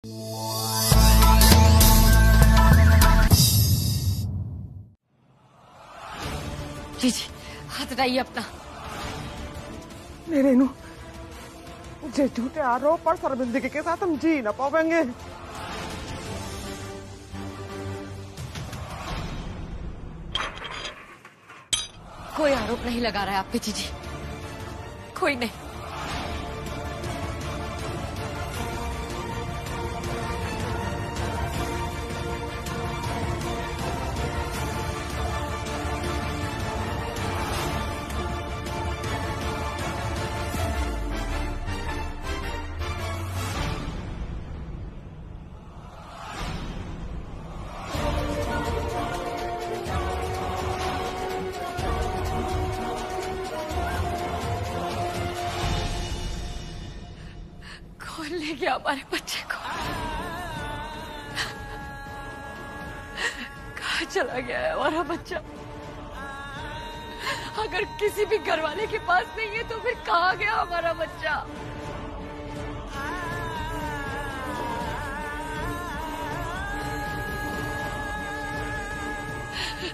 जी जी, हाथ हटाइए अपना। नहीं रेनू, मुझे झूठे आरोप और शर्मिंदगी के साथ हम जी ना पाएंगे। कोई आरोप नहीं लगा रहा है आप पे जीजी, कोई नहीं। कौन ले गया हमारे बच्चे को? कहाँ चला गया है हमारा बच्चा? अगर किसी भी घर वाले के पास नहीं है तो फिर कहाँ गया हमारा बच्चा?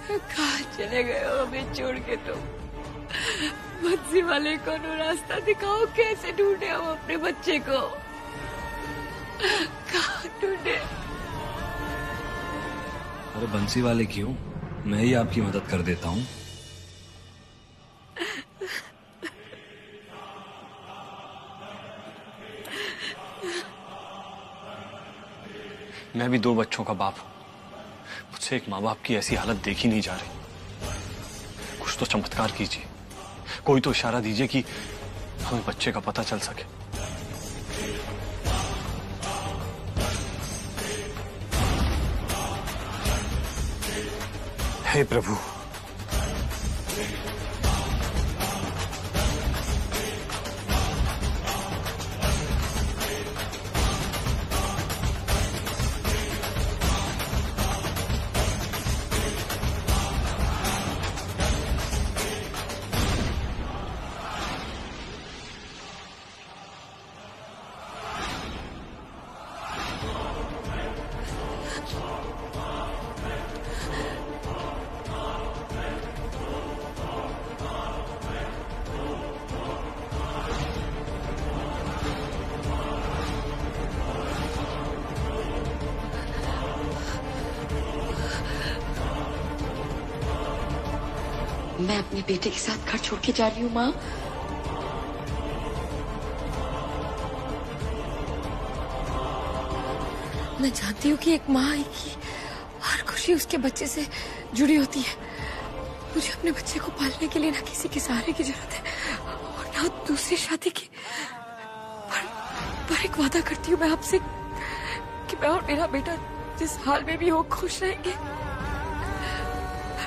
कहाँ चले गए हो हमें छोड़ के? तुम बंसी वाले को रास्ता दिखाओ, कैसे ढूंढे हम अपने बच्चे को? कहाँ ढूंढे? अरे बंसी वाले क्यों, मैं ही आपकी मदद कर देता हूँ। मैं भी 2 बच्चों का बाप हूं, मुझसे एक माँ बाप की ऐसी हालत देखी नहीं जा रही। कुछ तो चमत्कार कीजिए, कोई तो इशारा दीजिए कि हमें बच्चे का पता चल सके। हे प्रभु, मैं अपने बेटे के साथ घर छोड़ के जा रही हूँ माँ। मैं जानती हूँ कि एक माँ की हर खुशी उसके बच्चे से जुड़ी होती है। मुझे अपने बच्चे को पालने के लिए ना किसी के सहारे की जरूरत है और ना दूसरी शादी की। पर एक वादा करती हूँ मैं आपसे कि मैं और मेरा बेटा जिस हाल में भी हो खुश रहेंगे।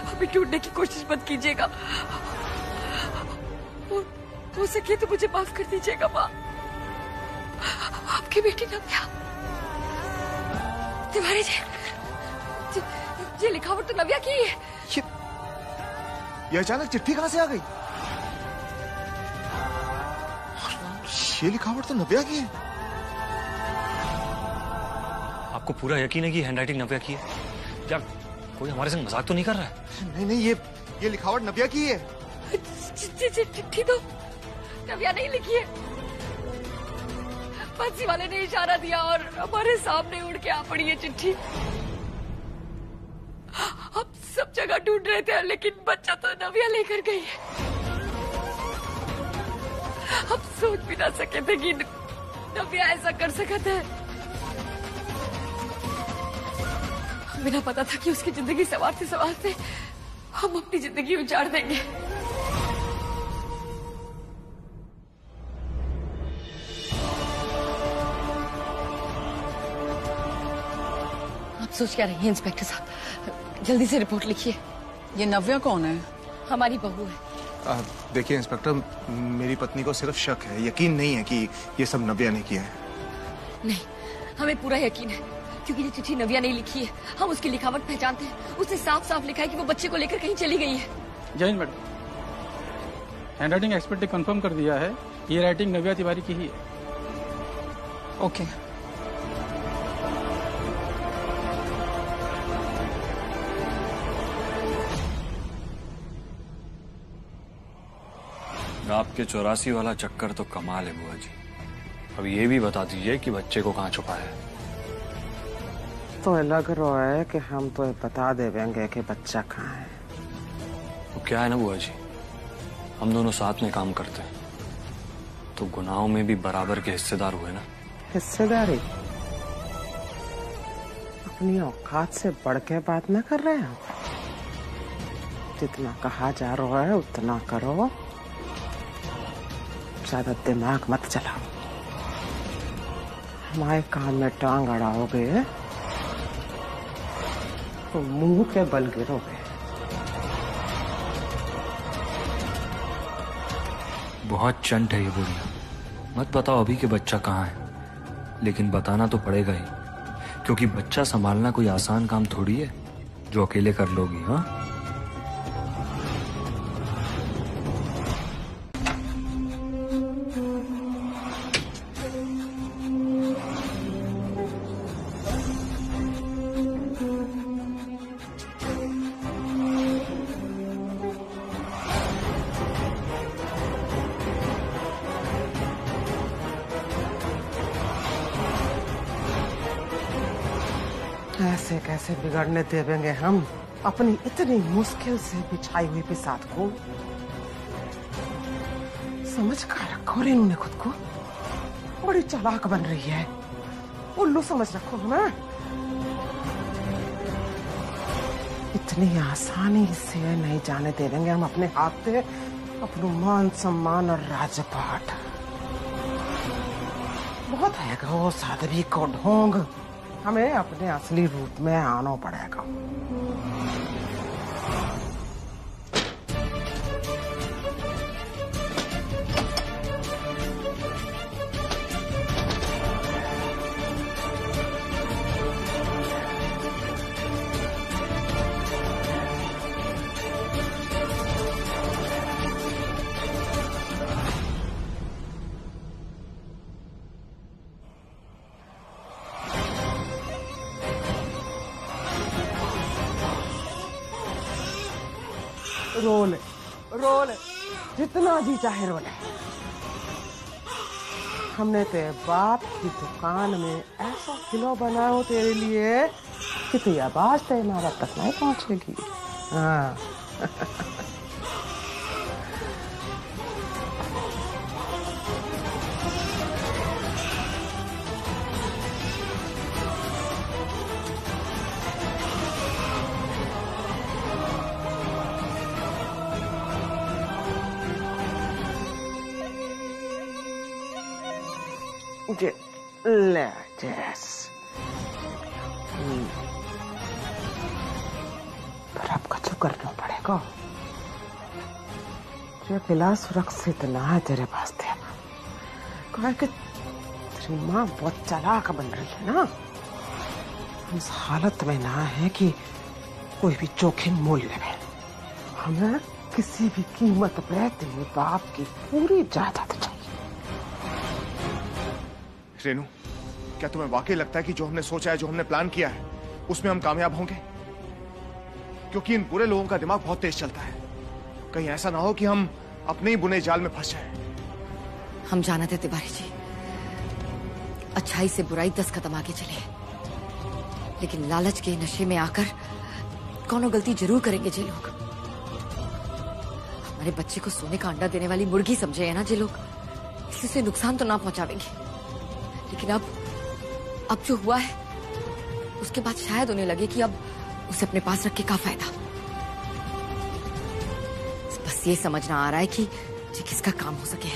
अभी ढूंढने की कोशिश मत कीजिएगा, हो सके तो मुझे माफ कर दीजिएगा माँ। आपकी बेटी नव्या तिवारी जी लिखावट तो नव्या की है। ये अचानक चिट्ठी कहाँ से आ गई? ये लिखावट तो नव्या की है। आपको पूरा यकीन है कि हैंडराइटिंग नव्या की है? क्या कोई हमारे संग मजाक तो नहीं कर रहा है? नहीं नहीं, ये लिखावट नव्या की है। चिट्ठी तो नव्या नहीं लिखी है। बंसी वाले ने इशारा दिया और हमारे सामने उड़ के आ पड़ी है चिट्ठी। हम सब जगह ढूंढ रहे थे लेकिन बच्चा तो नव्या लेकर गई है। हम सोच भी ना सके थे कि नव्या ऐसा कर सकता है। बिना पता था कि उसकी जिंदगी संवारते संवारते हम अपनी जिंदगी उजाड़ देंगे। आप सोच क्या रही हैं इंस्पेक्टर साहब? जल्दी से रिपोर्ट लिखिए। ये नव्या कौन है? हमारी बहू है। देखिए इंस्पेक्टर, मेरी पत्नी को सिर्फ शक है, यकीन नहीं है कि ये सब नव्या ने किया है। नहीं, हमें पूरा यकीन है क्योंकि ये चिट्ठी नव्या नहीं लिखी है। हम उसकी लिखावट पहचानते हैं। उसने साफ साफ लिखा है कि वो बच्चे को लेकर कहीं चली गई है। जय हिंद मैडम, हैंडराइटिंग एक्सपर्ट ने कंफर्म कर दिया है ये राइटिंग नव्या तिवारी की ही है। ओके। आपके 84 वाला चक्कर तो कमाल है बुआ जी। अब ये भी बता दीजिए कि बच्चे को कहाँ छुपाया है। तो लग रहा है कि हम तो बता देंगे कि बच्चा कहाँ है। वो क्या है ना बुआ जी, हम दोनों साथ में काम करते हैं तो गुनाहों में भी बराबर के हिस्सेदार हुए ना। हिस्सेदारी? अपनी औकात से बढ़ के बात न कर रहे हैं। जितना कहा जा रहा है उतना करो, ज्यादा दिमाग मत चलाओ। हमारे काम में टांग अड़ाओगे तो मुंह के बल गिरोगे। बहुत चंट है ये बुढ़िया। मत बताओ अभी कि बच्चा कहाँ है, लेकिन बताना तो पड़ेगा ही, क्योंकि बच्चा संभालना कोई आसान काम थोड़ी है जो अकेले कर लोगी। हाँ, ऐसे कैसे बिगड़ने देवेंगे हम अपनी इतनी मुश्किल से बिछाई हुई बिसात को। समझ कर रखो रेनू ने खुद को, बड़ी चालाक बन रही है। उल्लू समझ रखो हमें। इतनी आसानी से नहीं जाने देंगे हम अपने हाथ से अपना मान सम्मान और राजपाट। बहुत है वो साध्वी को ढोंग, हमें अपने असली रूप में आना पड़ेगा। रोल जितना जी चाहे रोल। हमने तेरे बाप की दुकान में ऐसा किलो बनाया हो तेरे लिए कि तेरी आवाज तेरे माँ बाप तक नहीं पहुंचेगी। हाँ ले जैस पर अब कुछ करना पड़ेगा। जो किला सुरक्षित ना है तेरे पास थे, कहा कि तेरी माँ बहुत चालाक बन रही है ना। हम इस हालत में ना है कि कोई भी जोखिम मोल ले। हमें किसी भी कीमत पे तेरे बाप की पूरी जायदाद चाहिए। रेनू, क्या तुम्हें वाकई लगता है कि जो हमने सोचा है, जो हमने प्लान किया है, उसमें हम कामयाब होंगे? क्योंकि इन बुरे लोगों का दिमाग बहुत तेज चलता है। कहीं ऐसा ना हो कि हम अपने ही बुने जाल में फंस जाएं। हम जानते थे तिवारी जी, अच्छाई से बुराई 10 कदम आगे चले, लेकिन लालच के नशे में आकर कौनो गलती जरूर करेंगे जे लोग। हमारे बच्चे को सोने का अंडा देने वाली मुर्गी समझे है ना जे लोग, इससे उसे नुकसान तो ना पहुंचावेंगे। लेकिन अब जो हुआ है उसके बाद शायद उन्हें लगे कि अब उसे अपने पास रख के क्या फायदा। बस ये समझना आ रहा है कि ये किसका काम हो सके,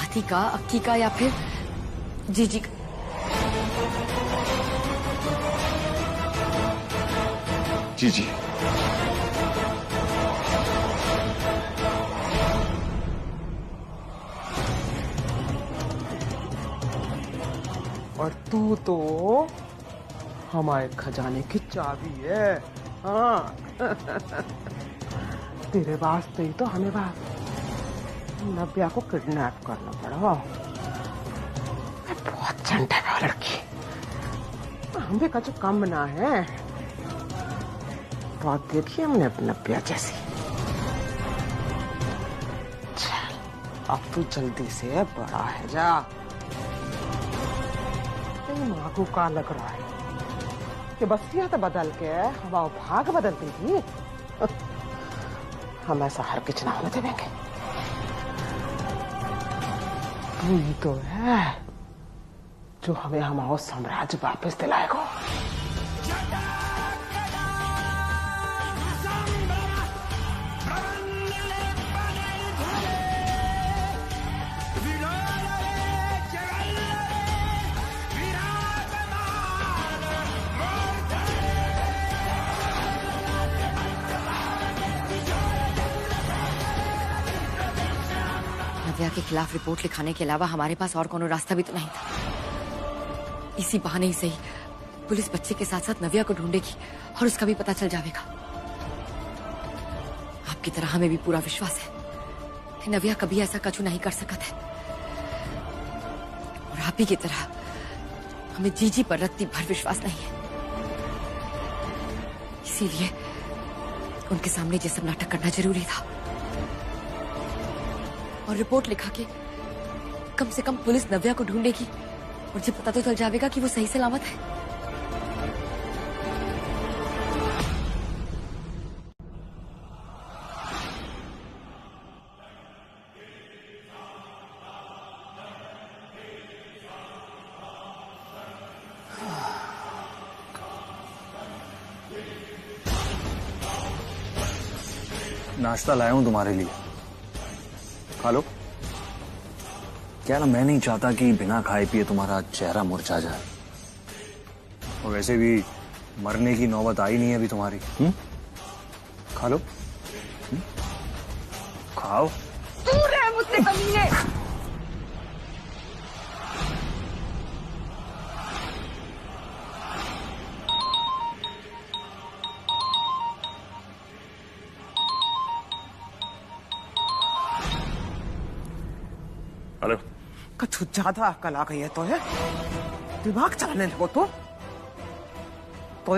आती का, अक्की का, या फिर जीजी का। जी और तू तो हमारे खजाने की चाबी है। हाँ तेरे वास्ते ही तो हमें नव्या को किडनैप करना पड़ा। बहुत चंट है वो लड़की। हमें का जो कम ना है, बहुत देखी हमने अपनी नव्या जैसी। अब तू जल्दी से बड़ा है जा। तेरी माँ को का लग रहा है कि बस्तियां तो बदल के हवा भाग बदलती थी। हम ऐसा हर किच ना होने देंगे। तू ही तो है जो हमें हमारा साम्राज्य वापस दिलाएगा। नव्या के खिलाफ रिपोर्ट लिखाने के अलावा हमारे पास और कोनो रास्ता भी तो नहीं था। इसी बहाने ही सही पुलिस बच्चे के साथ साथ नव्या को ढूंढेगी और उसका भी पता चल जाएगा। आपकी तरह हमें भी पूरा विश्वास है कि नव्या कभी ऐसा कछु नहीं कर सकता है, और आप ही की तरह हमें जीजी पर रत्ती भर विश्वास नहीं है। इसीलिए उनके सामने ये सब नाटक करना जरूरी था और रिपोर्ट लिखा के कम से कम पुलिस नव्या को ढूंढेगी और मुझे पता तो चल जाएगा कि वो सही सलामत है। नाश्ता लाया हूं तुम्हारे लिए, खा लो। क्या ना, मैं नहीं चाहता कि बिना खाए पिए तुम्हारा चेहरा मुरझा जाए, और वैसे भी मरने की नौबत आई नहीं है अभी तुम्हारी। खा लो। खाओ। दूर रहे मुझसे कमीने। हेलो। कछु ज्यादा अकल आ गई है तो है, दिमाग चलाने लगो तो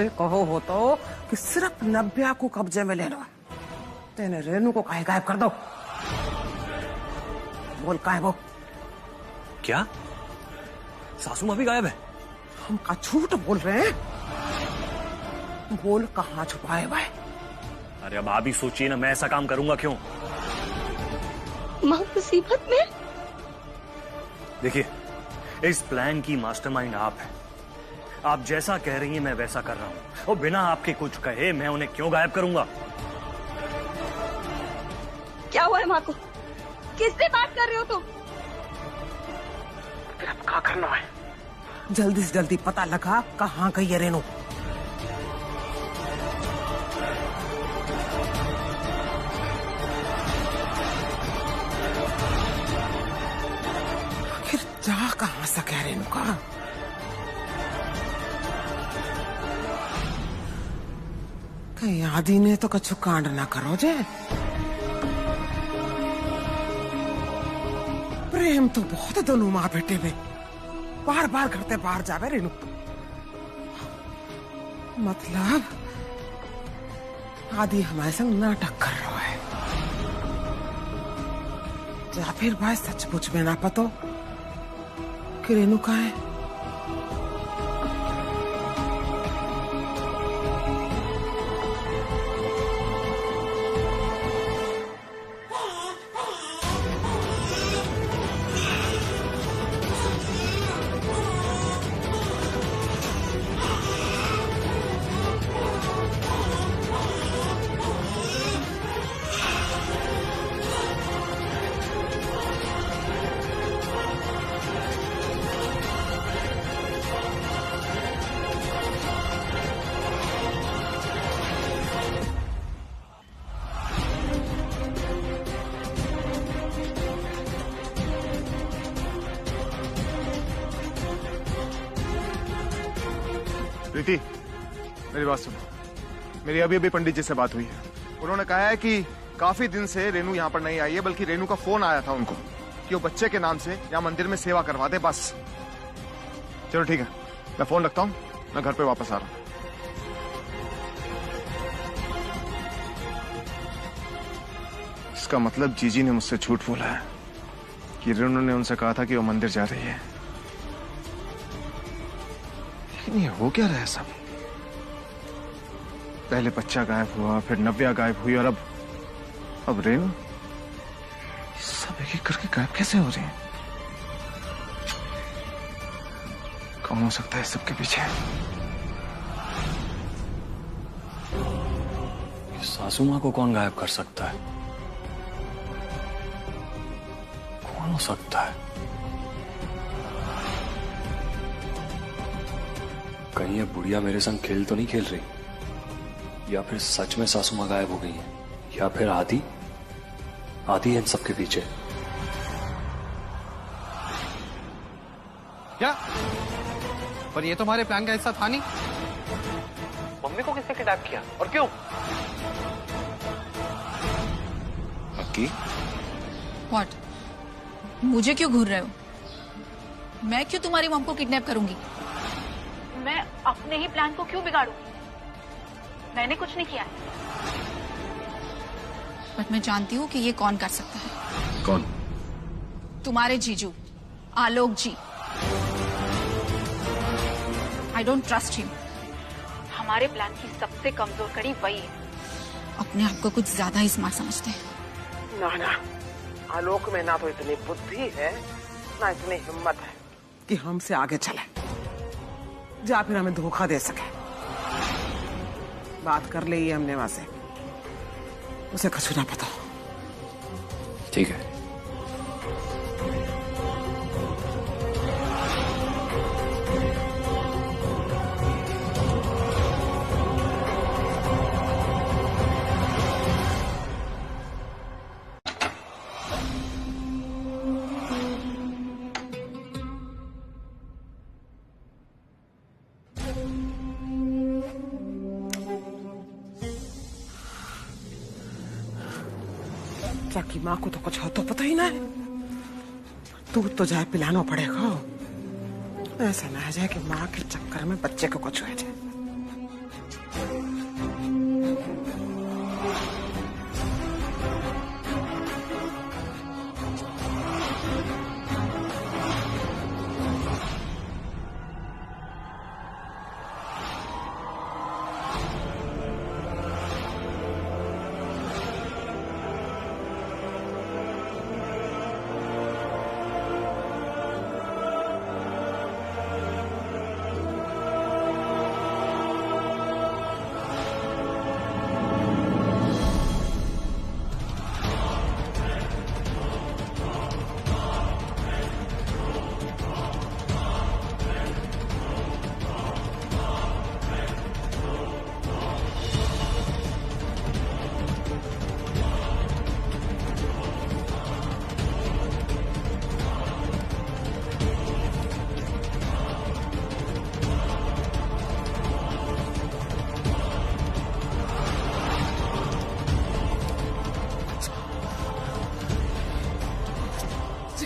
ये कहो हो तो कि सिर्फ नव्या को कब्जे में ले लो, तेने रेनू को काहे गायब कर दो। बोल कहाँ है वो? क्या सासू माँ भी गायब है? हम का झूठ बोल रहे हैं? बोल कहाँ छुपाए हुआ है? अरे अब आप ही सोचिए ना, मैं ऐसा काम करूंगा क्यों? माँ मुसीबत में। देखिए, इस प्लान की मास्टरमाइंड आप हैं। आप जैसा कह रही हैं मैं वैसा कर रहा हूं, और बिना आपके कुछ कहे मैं उन्हें क्यों गायब करूंगा? क्या हुआ है माँ को? किससे बात कर रहे हो तुम? फिर अब क्या करना है? जल्दी से जल्दी पता लगा कहाँ गई है रेनू। फिर जा कहाँ सके रेनू का? कहीं आदि ने तो कछु कांड ना करो जे। प्रेम तो बहुत है दोनों माँ बेटे में, बार बार करते बाहर जावे रेनू। मतलब आदि हमारे संग नाटक कर रहा है, या फिर भाई सचमुच में ना पतो कि रेनू कहाँ है। प्रीति, मेरी बात सुनो। मेरी अभी अभी पंडित जी से बात हुई है। उन्होंने कहा है कि काफी दिन से रेनू यहाँ पर नहीं आई है, बल्कि रेनू का फोन आया था उनको कि वो बच्चे के नाम से यहाँ मंदिर में सेवा करवा दे बस। चलो ठीक है, मैं फोन रखता हूँ, मैं घर पे वापस आ रहा हूँ। इसका मतलब जीजी ने मुझसे झूठ बोला है। किरण ने उनसे कहा था कि वो मंदिर जा रही है, लेकिन ये हो क्या रहा है सब? पहले बच्चा गायब हुआ, फिर नव्या गायब हुई, और अब रेव। सब एक एक करके गायब कैसे हो रहे हैं? कौन हो सकता है सबके पीछे? सासू माँ को कौन गायब कर सकता है? कौन हो सकता है? कहीं ये बुढ़िया मेरे संग खेल तो नहीं खेल रही, या फिर सच में सासू माँ गायब हो गई है, या फिर आदि है इन सबके पीछे। क्या? पर ये तो हमारे प्लान का हिस्सा था नहीं। मम्मी को किसने किडनैप किया और क्यों? अक्की, व्हाट? मुझे क्यों घूर रहे हो? मैं क्यों तुम्हारी मॉम को किडनैप करूंगी? मैं अपने ही प्लान को क्यों बिगाड़ूं? मैंने कुछ नहीं किया है। बट मैं जानती हूँ कि ये कौन कर सकता है। कौन? तुम्हारे जीजू Alok ji. I don't trust him. हमारे प्लान की सबसे कमजोर कड़ी वही है। अपने आप को कुछ ज्यादा ही स्मार्ट समझते हैं। ना, आलोक में ना तो इतनी बुद्धि है, ना इतनी हिम्मत है कि हमसे आगे चले, या फिर हमें धोखा दे सके। बात कर ली हमने वहां से, उसे कुछ ना पता। ठीक है। की माँ को तो कुछ हो तो पता ही ना है। दूध तो जाए पिलाना पड़ेगा। ऐसा ना जाए कि माँ के चक्कर में बच्चे को कुछ हो जाए।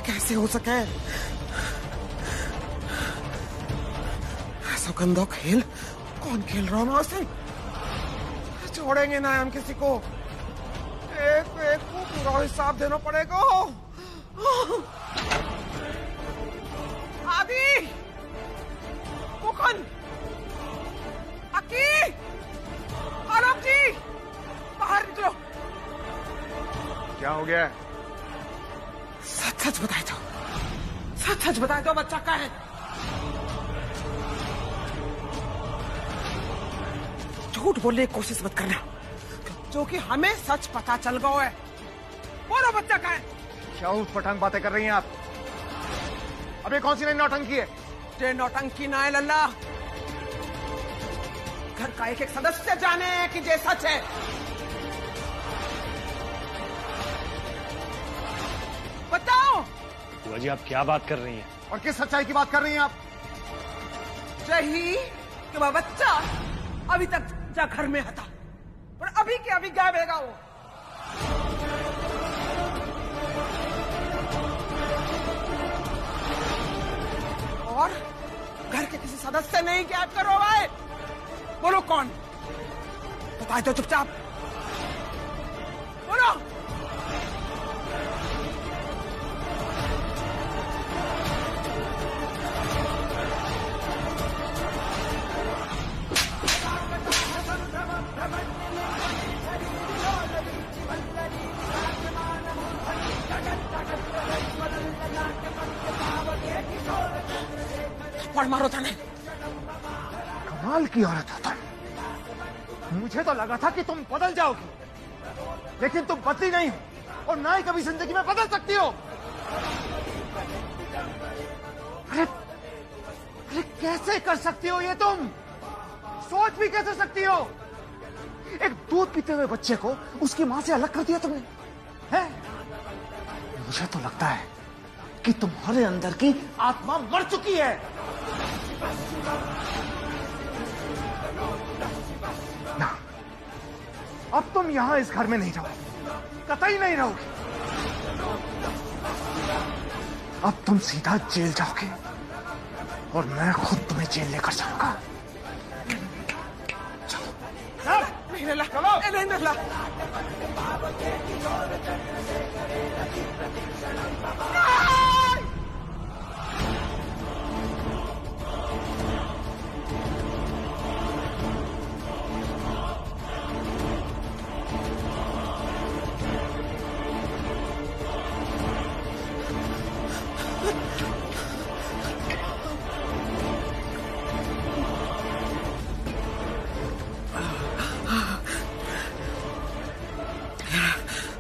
कैसे हो सके ऐसा गंदा खेल? कौन खेल रहा है सिंह? छोड़ेंगे ना हम किसी को। एक को पूरा हिसाब देना पड़ेगा। आदि, मुकुंद, अक्की, आलोक जी, बाहर निकलो। क्या हो गया? सच बताए दो, सच बताए दो, बच्चा का है। झूठ बोलने की कोशिश मत करना, जो कि हमें सच पता चल गया है। बोलो बच्चा का है। क्या उठ पटांग बातें कर रही हैं आप? अबे कौन सी नई नौटंकी है? ये नौटंकी ना है लल्ला। घर का एक सदस्य जाने कि ये सच है। बताओ बुआ जी, आप क्या बात कर रही हैं? और किस सच्चाई की बात कर रही हैं आप? यही कि वह बच्चा अभी तक जा घर में था और अभी के अभी गायब हैगा वो। और घर के किसी सदस्य नहीं गायब करो भाई। बोलो कौन? बताए दो चुपचाप, बोलो। थप्पड़ मारो था नहीं। कमाल की औरत हो तुम। मुझे तो लगा था कि तुम बदल जाओगी, लेकिन तुम बदली नहीं हो और ना ही कभी जिंदगी में बदल सकती हो। अरे कैसे कर सकती हो ये तुम? सोच भी कैसे सकती हो? एक दूध पीते हुए बच्चे को उसकी मां से अलग कर दिया तुमने, हैं? मुझे तो लगता है कि तुम्हारे अंदर की आत्मा मर चुकी है। ना, अब तुम यहां इस घर में नहीं रहोगे, कतई नहीं रहोगे। अब तुम सीधा जेल जाओगे और मैं खुद तुम्हें जेल लेकर जाऊंगा। नहीं नल्ला, नहीं नल्ला।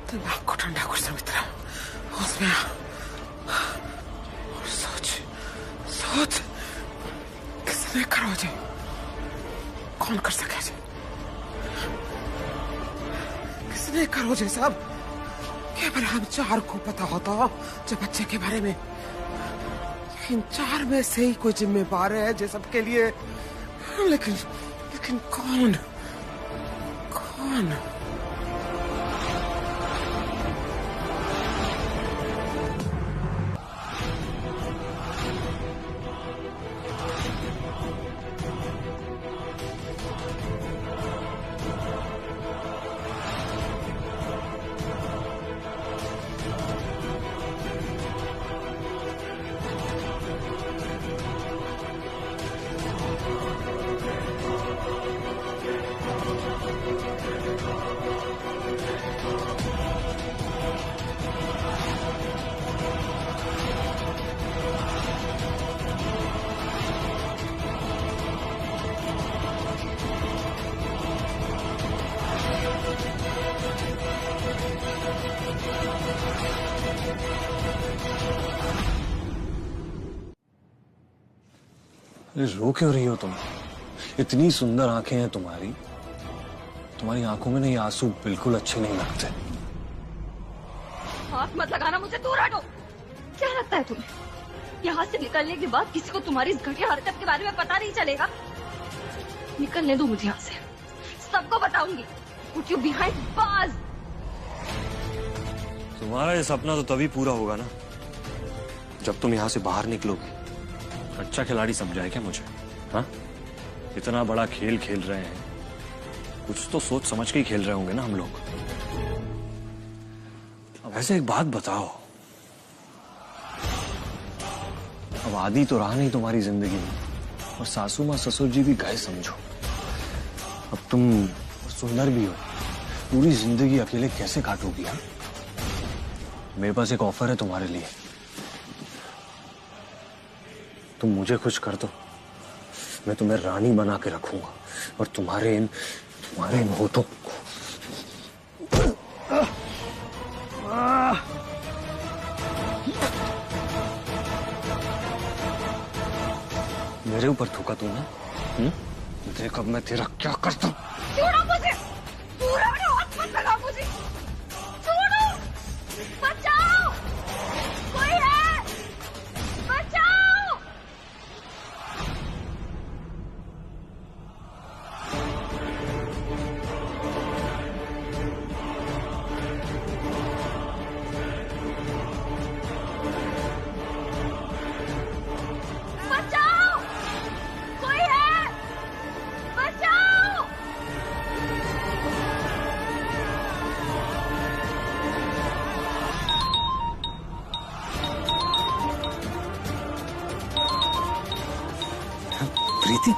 दिमाग को ठंडा कर सुमित्रा, उसमें और सोच सोच किसने करो जी, कौन कर सके जी? किसने करो जी साहब? केवल हम चार को पता होता जो बच्चे के बारे में, इन चार में से ही कोई जिम्मेवार है जो सबके लिए, लेकिन कौन कौन? रो क्यों रही हो तुम? इतनी सुंदर आंखें हैं तुम्हारी, तुम्हारी आंखों में नहीं आंसू बिल्कुल अच्छे नहीं लगते। हाथ मत लगाना मुझे, दूर हटो। क्या लगता है तुम्हें यहाँ से निकलने के बाद किसी को तुम्हारी इस घटिया हरकत के बारे में पता नहीं चलेगा? निकलने दो मुझे यहाँ से, सबको बताऊंगी। Put you behind bars। तुम्हारा ये सपना तो तभी पूरा होगा ना जब तुम यहाँ से बाहर निकलोगे। अच्छा खिलाड़ी समझा है क्या मुझे? हाँ, इतना बड़ा खेल खेल रहे हैं, कुछ तो सोच समझ के ही खेल रहे होंगे ना हम लोग। अब ऐसे एक बात बताओ, अब आदि तो रहा नहीं तुम्हारी जिंदगी में और सासू माँ ससुर जी भी गए समझो। अब तुम सुंदर भी हो, पूरी जिंदगी अकेले कैसे काटोगी? हाँ, मेरे पास एक ऑफर है तुम्हारे लिए। तुम मुझे खुश कर दो, मैं तुम्हें रानी बना के रखूंगा और तुम्हारे इन होठों को मेरे ऊपर थूका तूने। देख अब मैं तेरा क्या करता हूँ। छोड़ो मुझे, पूरा हाथ मत लगाओ मुझे, छोड़ो, बचाओ, कोई है, बचाओ। बचाओ, कोई है, बचाओ। प्रीति,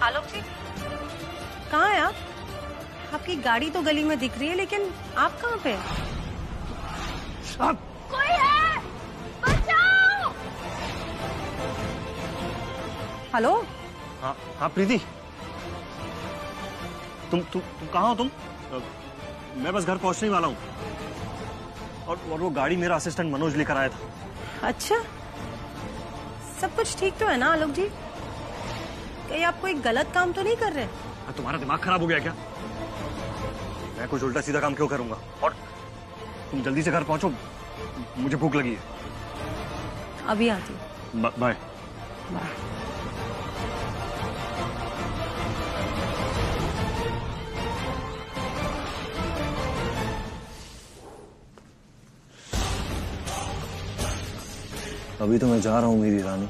आलोक जी, कहाँ है आप? आपकी गाड़ी तो गली में दिख रही है, लेकिन आप कहाँ पे हैं? कोई है, बचाओ। हेलो। हाँ हाँ प्रीति, तुम कहाँ हो तुम? मैं बस घर पहुंचने ही वाला हूँ। और वो गाड़ी मेरा असिस्टेंट मनोज लेकर आया था। अच्छा, सब कुछ ठीक तो है ना आलोक जी? कहीं आप कोई गलत काम तो नहीं कर रहे? तुम्हारा दिमाग खराब हो गया क्या? मैं कुछ उल्टा सीधा काम क्यों करूंगा? और तुम जल्दी से घर पहुंचो, मुझे भूख लगी है। अभी आती हूँ। बाय। अभी तो मैं जा रहा हूँ मेरी रानी,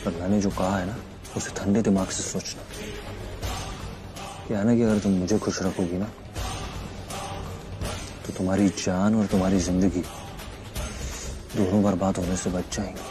पर मैंने जो कहा है ना उसे ठंडे दिमाग से सोचना। क्या है ना कि अगर तुम मुझे खुश रखोगी ना तो तुम्हारी जान और तुम्हारी जिंदगी दोनों बर्बाद होने से बच जाएंगी।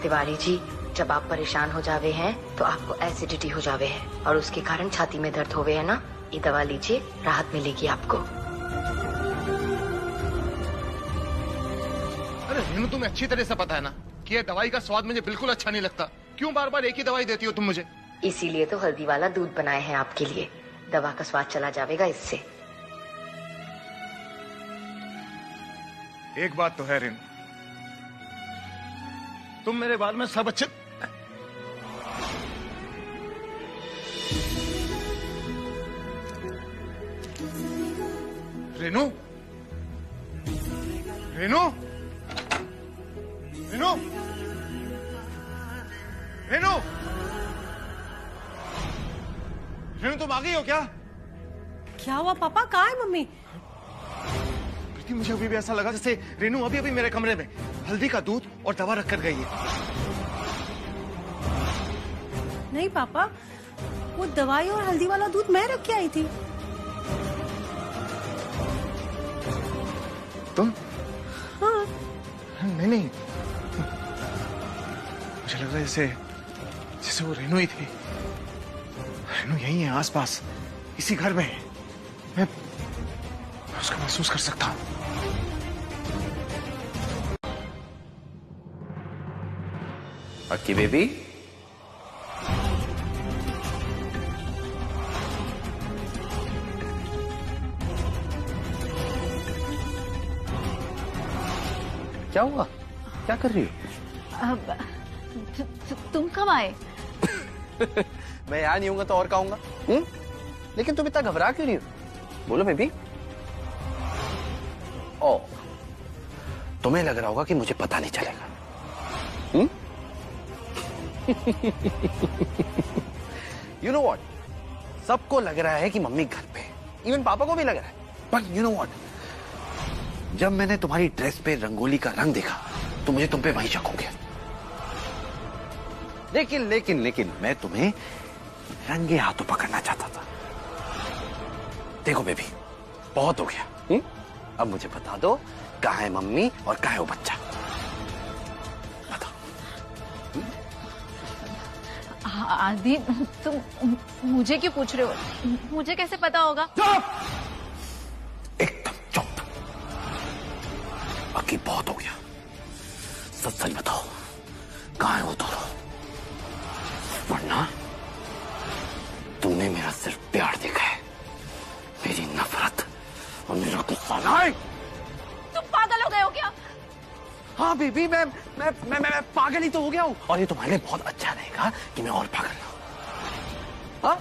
तिवारी जी, जब आप परेशान हो जावे हैं तो आपको एसिडिटी हो जावे है और उसके कारण छाती में दर्द होवे है ना, ये दवा लीजिए, राहत मिलेगी आपको। अरे रेनू, तुम्हें अच्छी तरह से पता है ना कि ये दवाई का स्वाद मुझे बिल्कुल अच्छा नहीं लगता। क्यों बार बार एक ही दवाई देती हो तुम मुझे? इसीलिए तो हल्दी वाला दूध बनाए हैं आपके लिए, दवा का स्वाद चला जाएगा इससे। एक बात तो है रेनू, तुम मेरे बारे में सब अच्छे। रेनू, रेनू, रेनू, रेनू, रेनू, तुम आ गई हो क्या? क्या हुआ पापा? कहाँ है मम्मी? प्रीति, मुझे अभी भी ऐसा लगा जैसे रेनू अभी अभी मेरे कमरे में हल्दी का दूध और दवा रखकर गई है। नहीं पापा, वो दवाई और हल्दी वाला दूध मैं रख के आई थी। तुम? हाँ। नहीं नहीं, मुझे लग रहा है जैसे जैसे वो रेनू ही थी। रेनू यही है, आसपास इसी घर में है। मैं उसको महसूस कर सकता हूँ। अक्की बेबी, क्या हुआ? क्या कर रही हो? तुम कब आए? मैं यहाँ नहीं हूंगा तो और कहूंगा। लेकिन तुम इतना घबरा क्यों रही हो? बोलो बेबी। ओ, तुम्हें लग रहा होगा कि मुझे पता नहीं चलेगा। यू नो व्हाट, सबको लग रहा है कि मम्मी घर पे है, इवन पापा को भी लग रहा है। बट यू नो व्हाट, जब मैंने तुम्हारी ड्रेस पे रंगोली का रंग देखा तो मुझे तुम पे वही शक हो गया। लेकिन लेकिन लेकिन मैं तुम्हें रंगे हाथों पकड़ना चाहता था। देखो बेबी, बहुत हो गया। अब मुझे बता दो, कहाँ है मम्मी और कहाँ है वो बच्चा? आदि, तुम मुझे क्यों पूछ रहे हो? मुझे कैसे पता होगा? चुप! एकदम चुप। बाकी बहुत हो गया, सच सच बताओ, कहाँ है वो दोनों? वरना तुमने मेरा सिर्फ प्यार देखा है, मेरी नफरत और मेरा गुस्सा नहीं। तुम पागल हो गए हो क्या? हाँ बेबी, मैं पागल ही तो हो गया हूँ, और ये तुम्हारे लिए बहुत अच्छा रहेगा कि मैं और पागल ना हूँ। हाँ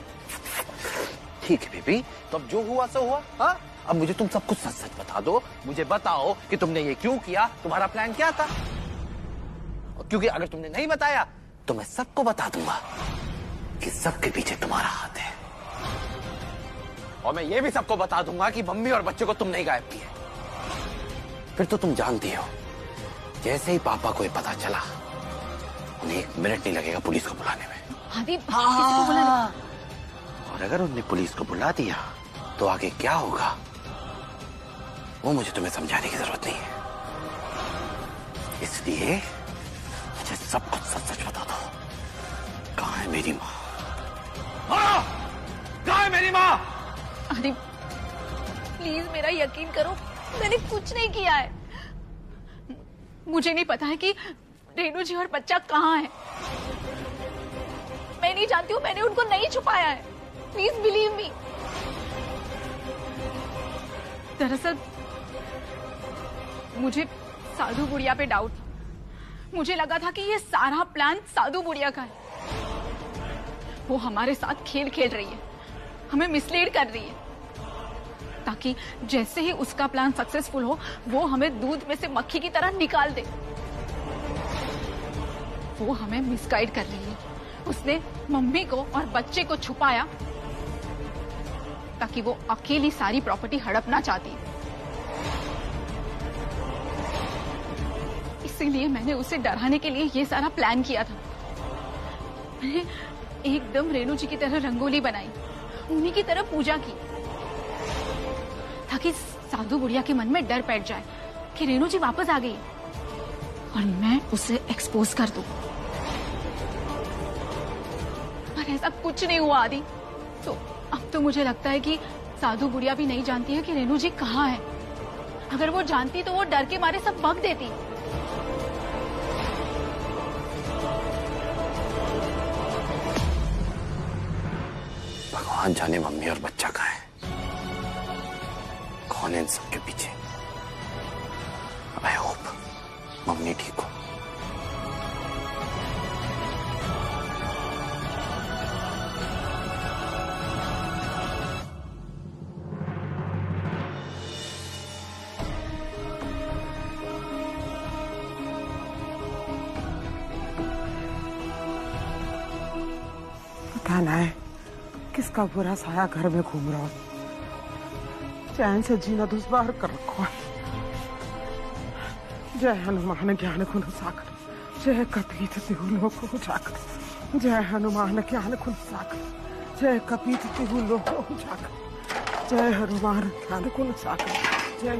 ठीक है बेबी, तो अब जो हुआ सो हुआ। हाँ, अब मुझे तुम सब कुछ सच सच बता दो। मुझे बताओ कि तुमने ये क्यों किया, तुम्हारा प्लान क्या था? और क्योंकि अगर तुमने नहीं बताया तो मैं सबको बता दूंगा कि सबके पीछे तुम्हारा हाथ है। और मैं ये भी सबको बता दूंगा कि मम्मी और बच्चे को तुमने ही गायब किया। फिर तो तुम जानती हो, जैसे ही पापा को ये पता चला उन्हें 1 मिनट नहीं लगेगा पुलिस को बुलाने में। आदि किसको बुलाना? और अगर उन्हें पुलिस को बुला दिया तो आगे क्या होगा वो मुझे तुम्हें समझाने की जरूरत नहीं है। इसलिए मुझे सब कुछ सच सच बता दो। कहाँ है मेरी माँ? कहाँ है मेरी माँ? आदि प्लीज मेरा यकीन करो, मैंने कुछ नहीं किया है। मुझे नहीं पता है कि रेनू जी और बच्चा कहाँ है। मैं नहीं जानती हूँ, मैंने उनको नहीं छुपाया है। Please believe me. दरअसल मुझे साधु बुढ़िया पे डाउट था। मुझे लगा था कि ये सारा प्लान साधु बुढ़िया का है। वो हमारे साथ खेल खेल रही है, हमें मिसलीड कर रही है, ताकि जैसे ही उसका प्लान सक्सेसफुल हो वो हमें दूध में से मक्खी की तरह निकाल दे। वो हमें मिसगाइड कर रही है। उसने मम्मी को और बच्चे को छुपाया ताकि वो अकेली सारी प्रॉपर्टी हड़पना चाहती। इसीलिए मैंने उसे डराने के लिए ये सारा प्लान किया था। मैंने एकदम रेनू जी की तरह रंगोली बनाई, उन्हीं की तरह पूजा की, ताकि साधु बुढ़िया के मन में डर बैठ जाए कि रेनू जी वापस आ गई और मैं उसे एक्सपोज कर दूं। पर ऐसा कुछ नहीं हुआ आदि। तो अब तो मुझे लगता है कि साधु बुढ़िया भी नहीं जानती है कि रेनू जी कहाँ है। अगर वो जानती तो वो डर के मारे सब भग देती। भगवान जाने मम्मी और बच्चा कहाँ है, कौन है इन सबके पीछे। आई होप मम्मी ठीक हो। पता नहीं किसका बुरा साया घर में घूम रहा हो, चैन से जीना दुश्वार कर रखो है। जय हनुमान ज्ञान गुण सागर, जय कपीत तिहु लोक उजागर। जय हनुमान ज्ञान गुण सागर, जय कपीत तिहु लोक उजागर। जय हनुमान ज्ञान गुण सागर, जय।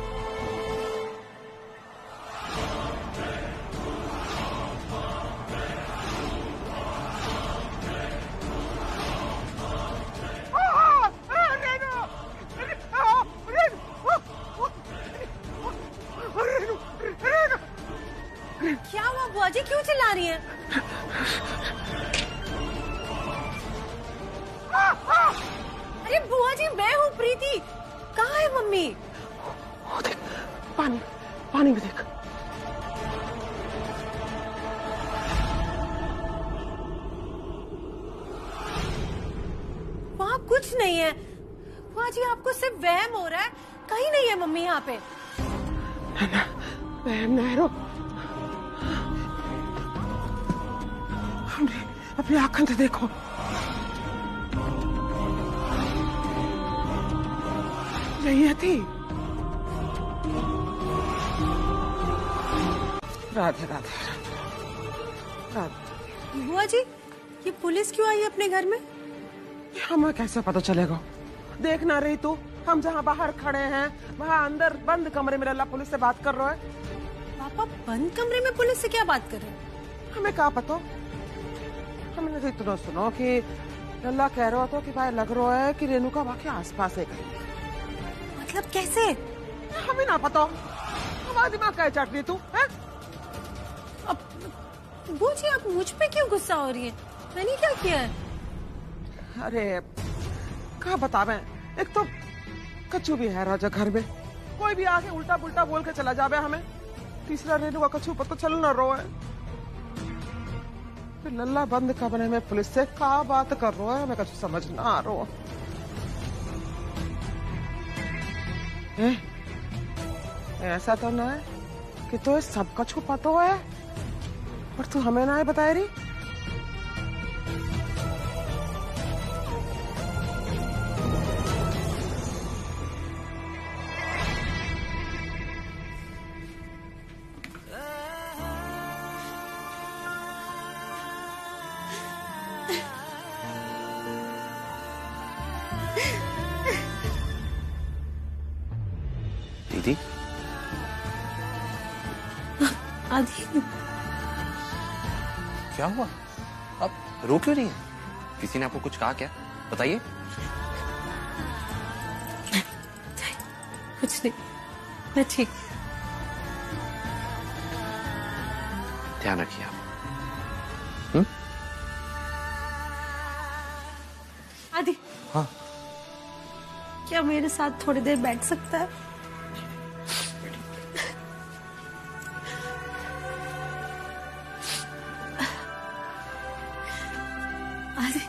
क्या हुआ बुआ जी, क्यों चिल्ला रही हैं? अरे बुआ जी, मैं हूँ प्रीति। कहाँ है मम्मी? ओ देख, पानी पानी में देख। वहाँ कुछ नहीं है। बुआ जी, आपको सिर्फ वहम हो रहा है। कहीं नहीं है मम्मी यहाँ पे। ना, वहम नहीं रो। अपनी आंखों से देखो। यही थी। राधे राधे राधे। बुआ जी, ये पुलिस क्यों आई है अपने घर में? हमें कैसे पता चलेगा? देख ना रही तू, हम जहाँ बाहर खड़े हैं वहाँ अंदर बंद कमरे में लल्ला पुलिस से बात कर रहा है। पापा बंद कमरे में पुलिस से क्या बात कर रहे हैं? हमें क्या पता। हमने तो इतना सुनो कि लल्ला कह रहा था कि भाई लग रहा है कि रेणुका वाकई आसपास है कहीं। मतलब कैसे? हमें ना पता। हमारा दिमाग क्या चाट रही तू है? अब बुआ जी, आप मुझ पे क्यों गुस्सा हो रही है? मैंने क्या किया है? अरे क्या बतावे, एक तो कच्चू भी है राजा घर में, कोई भी आके उल्टा पुल्टा बोल के चला जावे हमें। तीसरा रेणुका कच्चू पता चल ना रो है। फिर लल्ला बंद कमरे में पुलिस से क्या बात कर रहा है, हमें कुछ समझ ना आ रहा। ऐसा तो ना है कि तो सब कुछ पता है पर तू हमें ना बताए रही। दीदी आदि क्या हुआ? आप रो क्यों रही हैं? किसी ने आपको कुछ कहा क्या? बताइए। कुछ नहीं, मैं ठीक। ध्यान रखिए आप। आदि। हाँ। क्या मेरे साथ थोड़ी देर बैठ सकता है? आदि,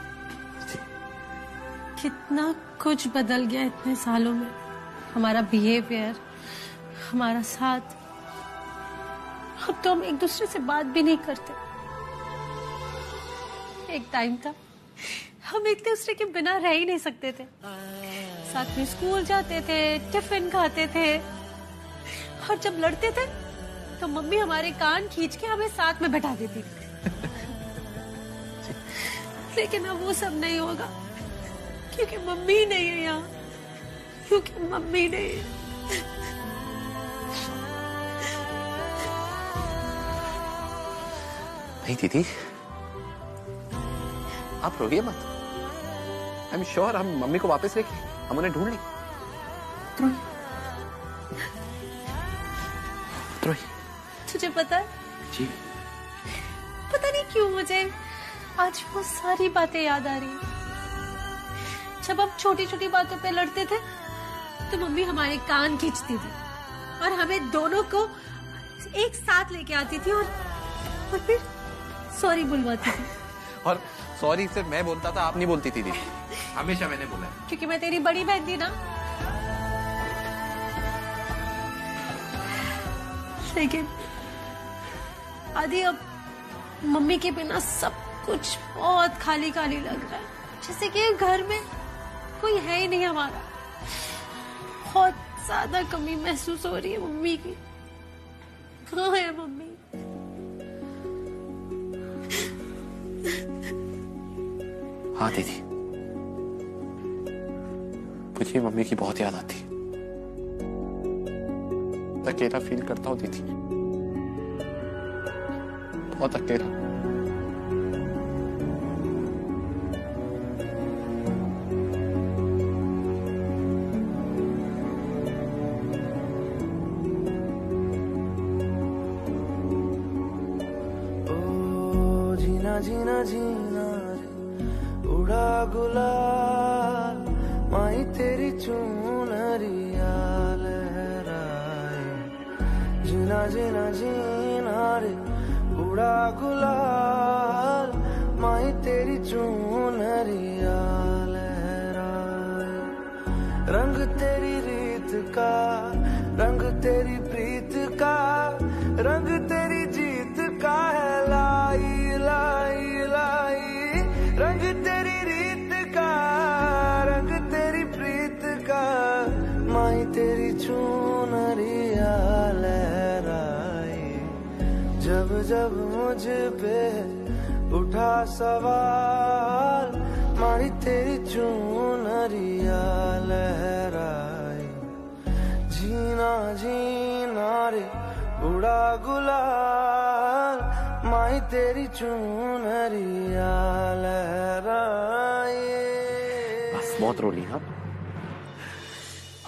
कितना कुछ बदल गया इतने सालों में। हमारा बिहेवियर, हमारा साथ। अब तो हम एक दूसरे से बात भी नहीं करते। एक टाइम था हम एक दूसरे के बिना रह ही नहीं सकते थे। साथ में स्कूल जाते थे, टिफिन खाते थे, और जब लड़ते थे तो मम्मी हमारे कान खींच के हमें साथ में बैठा देती थी। लेकिन अब वो सब नहीं होगा, क्योंकि मम्मी नहीं है यहाँ, क्योंकि मम्मी नहीं है। नहीं दीदी, आप रोइए मत। आई एम श्योर हम मम्मी को वापस लेके हम उन्हें ढूंढ लेंगे। तुझे पता है? जी। पता नहीं क्यों मुझे आज वो सारी बातें याद आ रही हैं। जब हम छोटी छोटी बातों पे लड़ते थे तो मम्मी हमारे कान खींचती थी और हमें दोनों को एक साथ लेके आती थी और फिर सॉरी बुलवाती थी। और सॉरी सिर्फ मैं बोलता था, आप नहीं बोलती थी दीदी। हमेशा मैंने बोला है। क्योंकि मैं तेरी बड़ी बहन थी ना। लेकिन आदि, अब मम्मी के बिना सब कुछ बहुत खाली खाली लग रहा है, जैसे कि घर में कोई है ही नहीं हमारा। बहुत ज्यादा कमी महसूस हो रही है मम्मी की। कहाँ है मम्मी? हाँ दीदी, मुझे मम्मी की बहुत याद आती। अकेला फील करता हूँ दीदी, बहुत अकेला। ओ जीना जीना जीना उड़ा गुलाल, माई तेरी चुनरिया लहराए। जीना जीना जीना रे उड़ा गुलाल, माई तेरी चुनरिया लहराए। रंग तेरी रीत का, रंग तेरी प्रीत का, रंग तेरी जीत का है लाई लाई लाई। रंग तेरी रीत का, रंग तेरी प्रीत का, माई तेरी चुनरिया लहराए। जब जब मुझ पे उठा सवाल, माई तेरी चुनरिया लहराए। जीना जीना रे उड़ा गुलाल, माई तेरी चुनरिया लहराए। बस बहुत रो ली आप।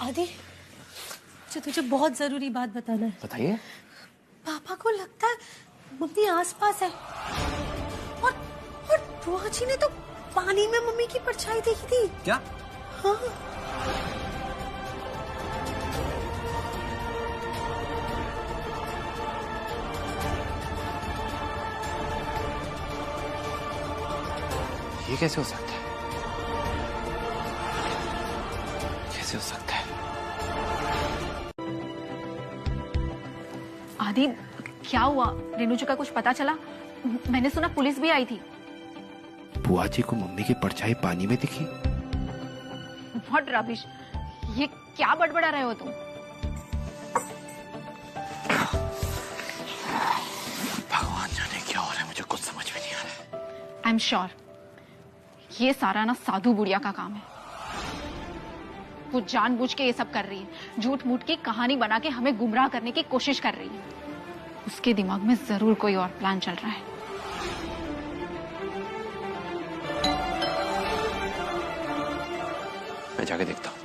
आदि, मुझे तुझे बहुत जरूरी बात बताना है। बताइए। पापा को लगता है मम्मी आसपास है, और रोहा जी ने तो पानी में मम्मी की परछाई देखी थी। क्या? हाँ। ये कैसे हो सकता है? कैसे हो सकता है? आदि, क्या हुआ? रेणु जी का कुछ पता चला? मैंने सुना पुलिस भी आई थी। बुआ जी को मम्मी की परछाई पानी में दिखी? व्हाट रबिश, ये क्या बड़बड़ा रहे हो तुम? भगवान जाने क्या हो रहा है, मुझे कुछ समझ में नहीं आ रहा है। आई एम श्योर ये सारा ना साधु बुढ़िया का काम है। वो जानबूझ के ये सब कर रही है, झूठ मूठ की कहानी बना के हमें गुमराह करने की कोशिश कर रही है। उसके दिमाग में जरूर कोई और प्लान चल रहा है। मैं जाके देखता हूँ।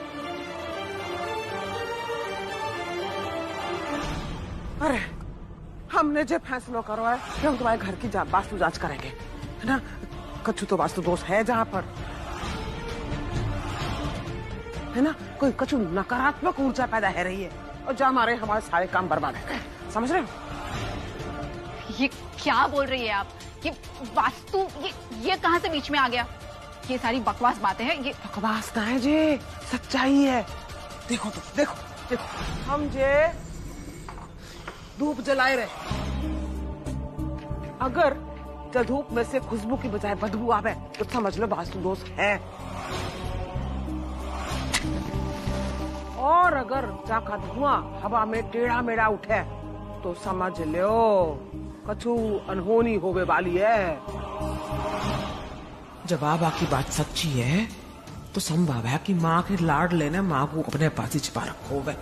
अरे हमने जो फैसला करो है कि हम तुम्हारे घर की वास्तु जांच करेंगे, है ना? कछु तो वास्तु दोष है जहाँ पर, है ना? कोई कछु नकारात्मक ऊर्जा पैदा हो रही है और जहाँ हमारे सारे काम बर्बाद है। समझ रहे हो? ये क्या बोल रही है आप? ये वास्तु ये कहाँ से बीच में आ गया? ये सारी बकवास बातें हैं। ये बकवास ना है जी, सच्चाई है। देखो तो देखो देखो, हम जे धूप जलाए रहे, अगर जब धूप में से खुशबू की बजाय बदबू आवे तो समझ लो वास्तु दोष है। और अगर जाका धुआं हवा में टेढ़ा मेढ़ा उठे तो समझ लो कछु अनहोनी होवे वाली है। जब बाबा की बात सच्ची है तो संभव है कि माँ के लाड लेने माँ को अपने पास ही छिपा रखो वे।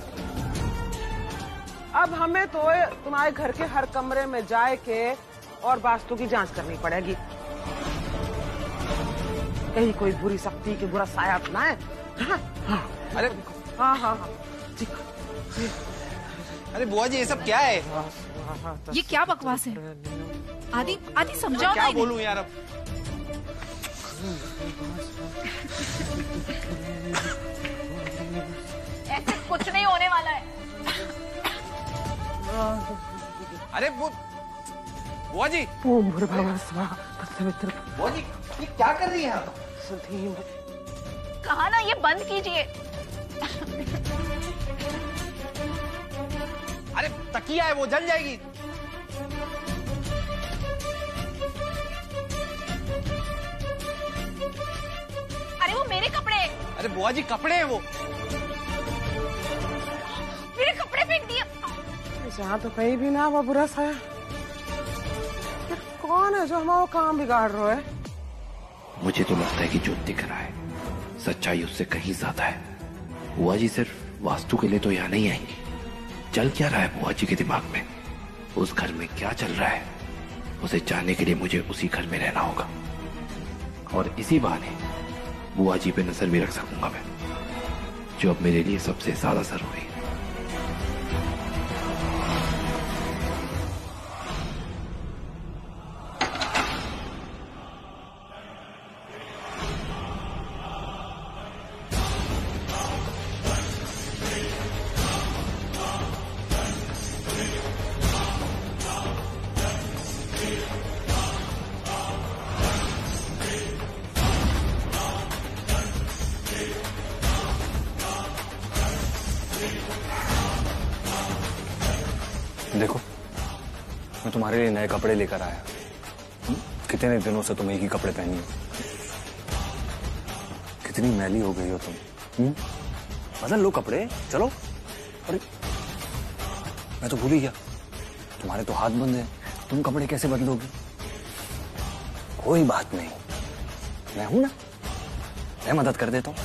अब हमें तो तुम्हारे घर के हर कमरे में जाए के और वास्तु की जांच करनी पड़ेगी, कहीं कोई बुरी शक्ति की बुरा साया ना है। हाँ, हाँ, अरे हाँ हाँ हाँ, अरे बुआ जी ये सब क्या है? ये क्या बकवास है? आदि समझाओ। क्या बोलूं यार अब? ऐसे कुछ नहीं होने वाला है। अरे बुआ जी, ओम भूर्भुवः स्वः तत्सवितुर्। बुआ जी ये क्या कर रही हैं आप? कहा ना ये बंद कीजिए। अरे तकिया है वो जल जाएगी। अरे वो मेरे कपड़े। अरे बुआ जी कपड़े हैं वो। मेरे कपड़े फेंक दिए। यहाँ तो कहीं भी ना वो बुरा साया। कौन है जो हमारा काम बिगाड़ रहा है? मुझे तो लगता है कि जो दिख रहा है सच्चाई उससे कहीं ज्यादा है। बुआ जी सिर्फ वास्तु के लिए तो यहाँ नहीं आएंगी। चल क्या रहा है बुआ जी के दिमाग में, उस घर में क्या चल रहा है, उसे जानने के लिए मुझे उसी घर में रहना होगा और इसी बहाने बुआ जी पे नजर भी रख सकूंगा मैं, जो अब मेरे लिए सबसे ज्यादा जरूरी है। देखो मैं तुम्हारे लिए नए कपड़े लेकर आया। कितने दिनों से तुम एक ही कपड़े पहनी हो, कितनी मैली हो गई हो तुम। बदल लो कपड़े, चलो। अरे मैं तो भूल ही गया, तुम्हारे तो हाथ बंद है, तुम कपड़े कैसे बदलोगी? कोई बात नहीं, मैं हूं ना, मैं मदद कर देता हूं।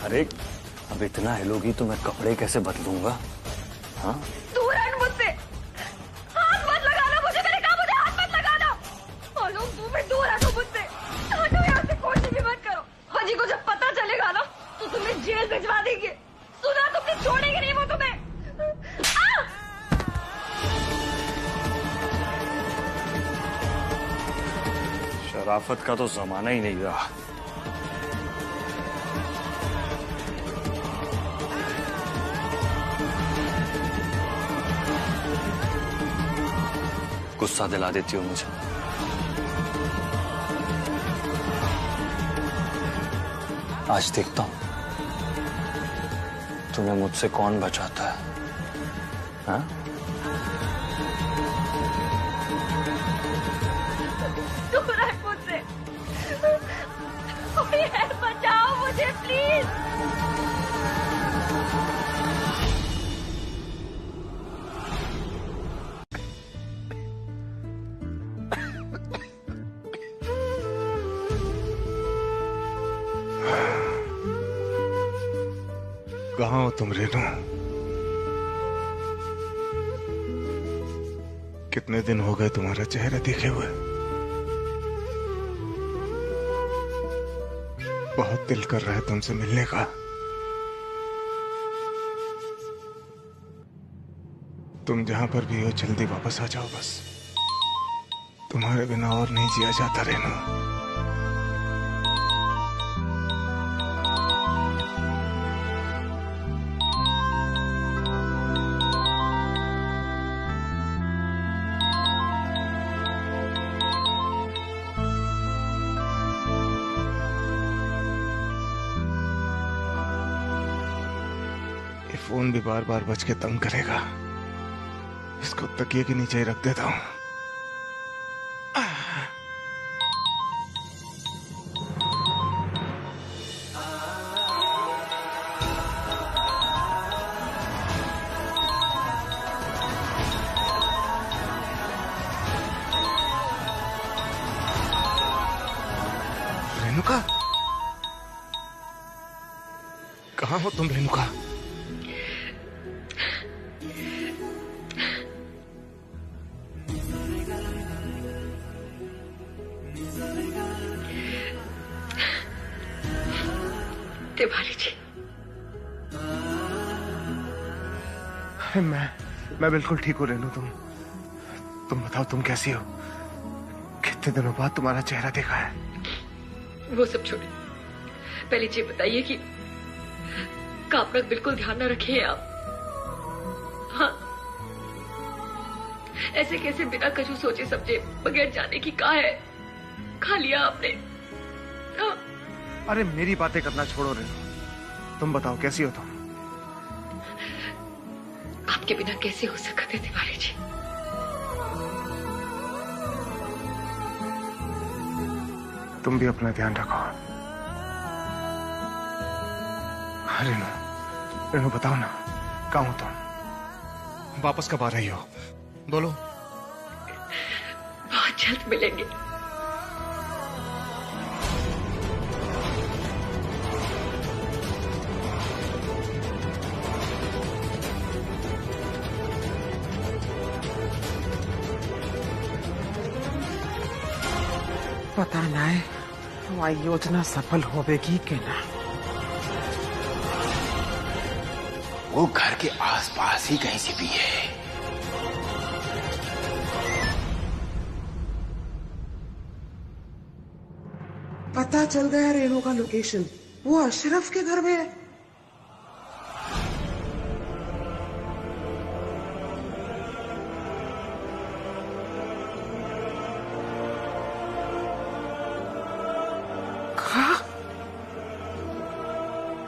अरे अब इतना हिलोगी तो मैं कपड़े कैसे बदलूंगा? हाँ? दूर हट मुझसे, हाथ मत लगाना मुझे, मैंने कहा मुझे हाथ मत लगाना। और लोग दूर हटो मुझसे, हटो यहाँ से, कोशिश भी मत करो। हाजी को जब पता चलेगा ना तो तुम्हें जेल भिजवा देंगे। सुना, तुमने छोड़ेंगे नहीं वो तुम्हें। शराफत का तो जमाना ही नहीं रहा। गुस्सा दिला देती हो मुझे। आज देखता हूं तुम्हें मुझसे कौन बचाता है। हाँ? दूर है मुझसे। कोई है, बचाओ मुझे प्लीज। कहाँ हो तुम रेनू? कितने दिन हो गए तुम्हारा चेहरा देखे हुए? बहुत दिल कर रहा है तुमसे मिलने का। तुम जहां पर भी हो जल्दी वापस आ जाओ बस। तुम्हारे बिना और नहीं जिया जाता रेनू। फोन भी बार बार बज के तंग करेगा। इसको तकिए के नीचे ही रख देता हूं। रेणुका, कहाँ हो तुम रेणुका? तिवारी जी, मैं बिल्कुल ठीक हूँ रेनू। तुम बताओ, तुम कैसी हो? कितने दिनों बाद तुम्हारा चेहरा देखा है। वो सब छोड़िए, पहले ये बताइए कि अपना बिल्कुल ध्यान न रखिए आप। हाँ, ऐसे कैसे बिना कछु सोचे समझे बगैर जाने की कहा है खा लिया आपने? हाँ। अरे मेरी बातें करना छोड़ो रेनू, तुम बताओ कैसी हो तुम? आपके बिना कैसे हो सकते तिवारी जी? तुम भी अपना ध्यान रखो। रेनू, रेनू बताओ ना, कहाँ हो तुम? वापस कब आ रही हो? बोलो। बहुत जल्द मिलेंगे। पता नहीं हमारी योजना सफल होगी कि ना। वो घर के आसपास ही कहीं से भी है। पता चल गया रेणु का लोकेशन, वो अशरफ के घर में है।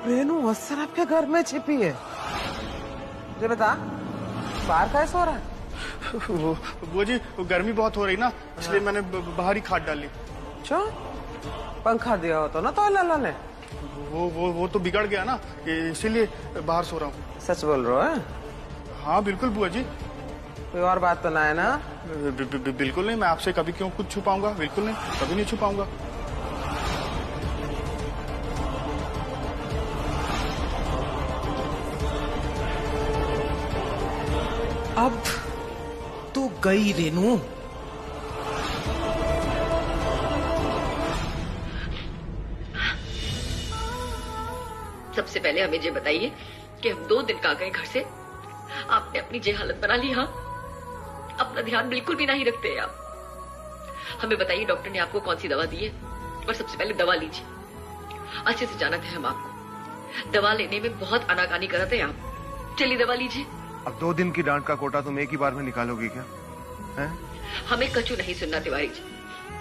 रेणु अशरफ के घर में छिपी है। मुझे बता, बाहर कैसे हो रहा है? वो जी, गर्मी बहुत हो रही ना, इसलिए मैंने बाहर ही खाट डाली। अच्छा, पंखा दिया हो तो ना तो लाला ने। वो तो बिगड़ गया ना, इसीलिए बाहर सो रहा हूँ। सच बोल रहे हो? हाँ बिल्कुल बुआ जी। कोई और बात तो ना है ना? बिल्कुल नहीं, मैं आपसे कभी क्यों कुछ छुपाऊंगा? बिल्कुल नहीं, कभी नहीं छुपाऊंगा। अब तू गई रेनू। सबसे पहले हमें ये बताइए कि हम 2 दिन का गए घर से, आपने अपनी ये हालत बना ली। हाँ, अपना ध्यान बिल्कुल भी नहीं रखते हैं आप। हमें बताइए डॉक्टर ने आपको कौन सी दवा दी है, और सबसे पहले दवा लीजिए। अच्छे से जानते हैं हम आपको, दवा लेने में बहुत आनाकानी करते हैं आप। चलिए दवा लीजिए। अब 2 दिन की डांट का कोटा तुम एक ही बार में निकालोगी क्या? हैं? हमें कछु नहीं सुनना तिवारी जी,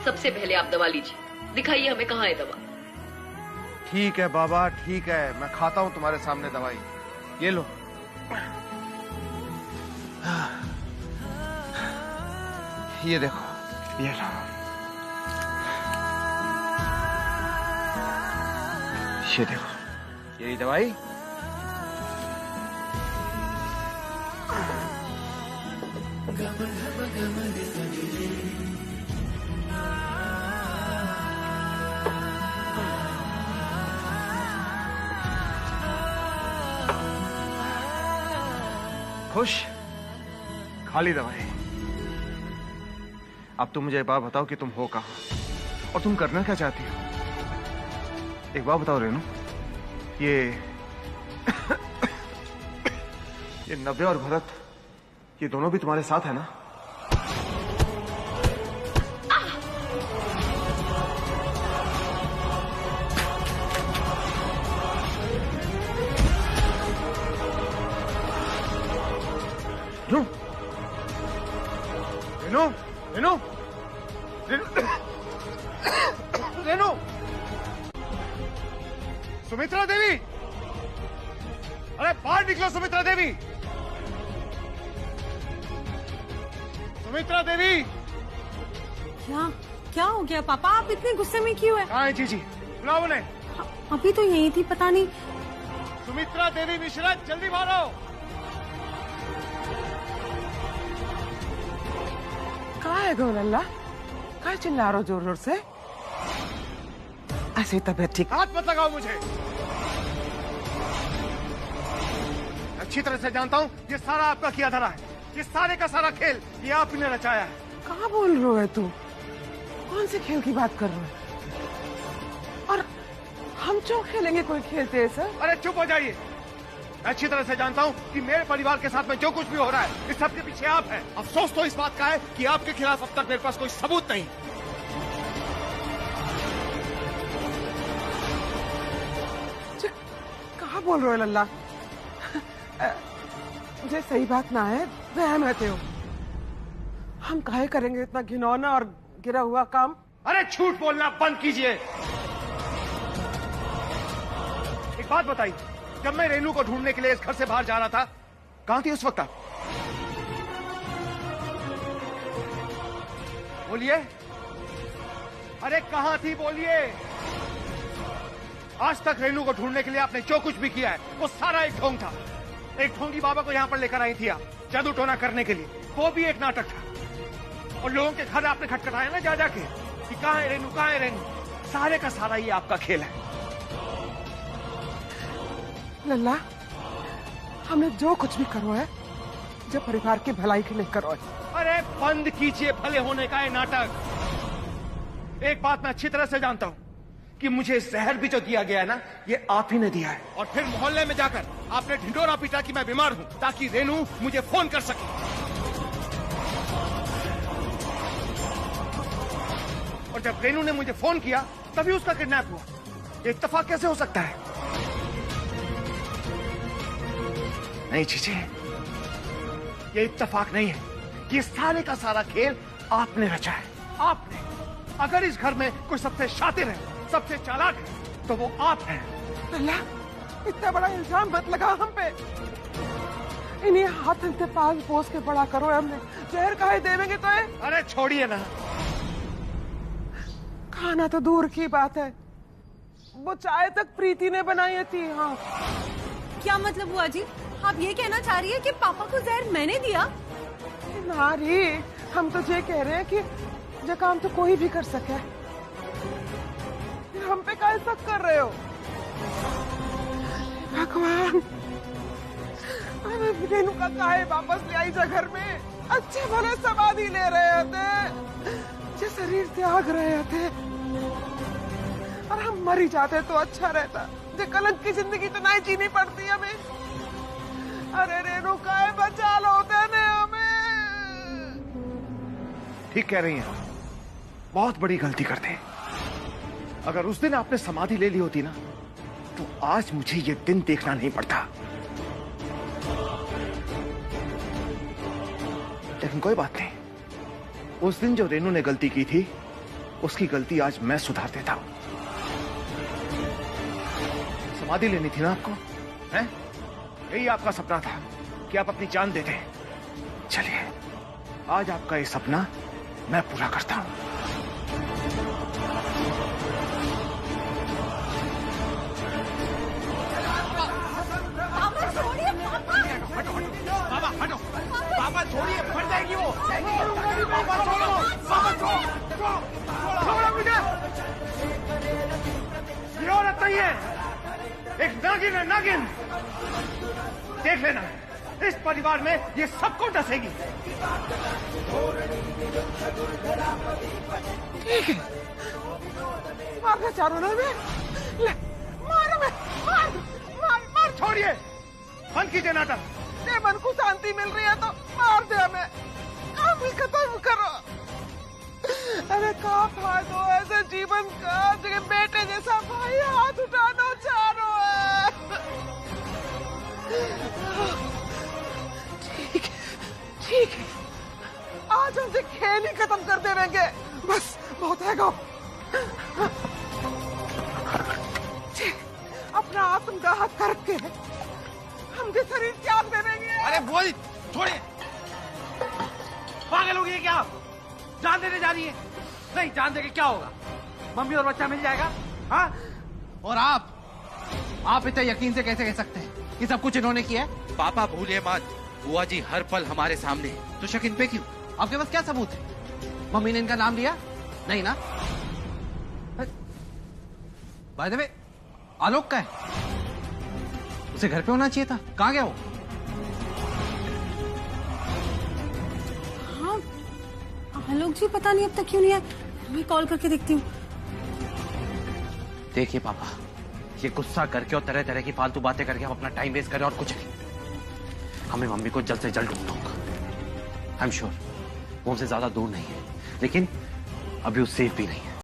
सबसे पहले आप दवा लीजिए। दिखाइए हमें कहाँ है दवा। ठीक है बाबा, ठीक है, मैं खाता हूँ तुम्हारे सामने दवाई। ये लो। ये देखो, ये लो, ये देखो, यही दवाई। खुश? खाली दवाई। अब तुम मुझे एक बात बताओ कि तुम हो कहाँ और तुम करना क्या चाहती हो। एक बात बताओ रेनू, ये नव्या और भरत, ये दोनों भी तुम्हारे साथ है ना? रेनू, रेनू, रेनू, रेनू, सुमित्रा देवी, अरे बाहर निकलो सुमित्रा देवी, सुमित्रा देवी। क्या क्या हो गया पापा? आप इतने गुस्से में क्यों है? कहाँ है जीजी? बुलाओ उन्हें। अभी तो यही थी, पता नहीं। सुमित्रा देवी मिश्रा, जल्दी बाहर आओ। कहाँ है गो लल्ला? कहाँ चिल्ला रहे हो जोर जोर से? ऐसे तबीयत ठीक? हाथ मत लगाओ मुझे। अच्छी तरह से जानता हूँ ये सारा आपका किया धरा है, ये सारे का सारा खेल ये आपने रचाया है। कहाँ बोल रहे हो तू? कौन से खेल की बात कर रहे हो? और हम क्यों खेलेंगे कोई खेलते हैं सर? अरे चुप हो जाइए। अच्छी तरह से जानता हूँ कि मेरे परिवार के साथ में जो कुछ भी हो रहा है इस सब के पीछे आप हैं। अफसोस तो इस बात का है कि आपके खिलाफ अब तक मेरे पास कोई सबूत नहीं। कहाँ बोल रहे हो लल्ला? मुझे सही बात ना है, वहम रहते हो। हम काहे करेंगे इतना घिनौना और गिरा हुआ काम? अरे झूठ बोलना बंद कीजिए। एक बात बताइए, जब मैं रेनू को ढूंढने के लिए इस घर से बाहर जा रहा था, कहां थी उस वक्त आप? बोलिए, अरे कहां थी बोलिए। आज तक रेनू को ढूंढने के लिए आपने जो कुछ भी किया है वो सारा एक ढोंग था। एक ढोंगी बाबा को यहाँ पर लेकर आई थी आप जादू टोना करने के लिए, वो भी एक नाटक था। और लोगों के घर आपने खटखटाया ना जा जाके कि कहां है रेनू, कहां है रेनू। सारे का सारा ये आपका खेल है। लल्ला, हमने जो कुछ भी करो है जो परिवार की भलाई के लिए करो है। अरे बंद कीजिए भले होने का ये नाटक। एक बात मैं अच्छी तरह से जानता हूं कि मुझे जहर भी जो दिया गया है ना, ये आप ही ने दिया है। और फिर मोहल्ले में जाकर आपने ढिंडोरा पीटा कि मैं बीमार हूं ताकि रेनू मुझे फोन कर सके। और जब रेनू ने मुझे फोन किया तभी उसका किडनैप हुआ। ये इत्तेफाक कैसे हो सकता है? नहीं चीचे, ये इत्तेफाक नहीं है। ये सारे का सारा खेल आपने रचा है, आपने। अगर इस घर में कोई सबसे शातिर है, सबसे चालाक है, तो वो आप हैं। लल्ला, इतना बड़ा इल्जाम मत लगा हम पे। इन्हीं हाथ पे पाल पोस के बड़ा करो हमने। जहर काहे देवेंगे तो है? अरे छोड़िए ना। खाना तो दूर की बात है, वो चाय तक प्रीति ने बनाई थी। हाँ, क्या मतलब हुआ जी? आप ये कहना चाह रही है कि पापा को जहर मैंने दिया? नारी, हम तो ये कह रहे हैं कि जो काम तो कोई भी कर सके, हम पे काहे शक कर रहे हो? भगवान, अरे रेनू का काहे वापस ले आई जा घर में? अच्छे भले समाधि ले रहे थे, जो शरीर त्याग रहे थे, और हम मर ही जाते तो अच्छा रहता। जो कलंक की जिंदगी तो नहीं जीनी पड़ती हमें। अरे रेनू काहे बचा लो तेने हमें। ठीक कह रही हैं, बहुत बड़ी गलती करते हैं। अगर उस दिन आपने समाधि ले ली होती ना, तो आज मुझे ये दिन देखना नहीं पड़ता। लेकिन कोई बात नहीं, उस दिन जो रेनू ने गलती की थी, उसकी गलती आज मैं सुधार देता हूं। समाधि लेनी थी ना आपको, हैं? यही आपका सपना था कि आप अपनी जान दे दें। चलिए, आज आपका ये सपना मैं पूरा करता हूं। बाबा हटो, बाबा छोड़िए, फट जाएगी वो। बाबा छोड़ो, बाबा छोड़ो मुझे। ये औरत नहीं है, एक नागिन है, नागिन। देख लेना, इस परिवार में ये सबको डसेगी। ठीक है, मार दे चारों ने। ले मारो, मार छोड़िए, बंद कीजिए नाटक। ये मन को शांति मिल रही है तो मार दे हमें, काम ही खत्म करो। अरे का फायदा ऐसे जीवन का जगह बेटे जैसा भाई हाथ उठाना चारो है। ठीक है, आज हमसे खेल ही खत्म कर देंगे, बस बहुत है गो। अपना आत्मदाह करके हमसे शरीर त्याग दे देंगे। अरे बोल, छोड़िए, पागल हो गई क्या? जान देने जा रही है? नहीं, जान देके क्या होगा? मम्मी और बच्चा मिल जाएगा। हाँ, और आप इतना यकीन से कैसे कह सकते हैं कि सब कुछ इन्होंने किया है? पापा भूलिए मत, बुआ जी हर पल हमारे सामने है, तो शक इन पे क्यों? आपके पास क्या सबूत है? मम्मी ने इनका नाम लिया? नहीं ना? बाय द वे, आलोक का है, उसे घर पे होना चाहिए था, कहाँ गया वो? हाँ, आलोक जी पता नहीं अब तक क्यों नहीं आया, मैं कॉल करके देखती हूँ। देखिए पापा, ये गुस्सा करके और तरह तरह की फालतू बातें करके हम अपना टाइम वेस्ट करें और कुछ नहीं। हमें मम्मी को जल्द से जल्द ढूंढना होगा। आई एम श्योर वो हमसे ज्यादा दूर नहीं है, लेकिन अभी वो सेफ भी नहीं है।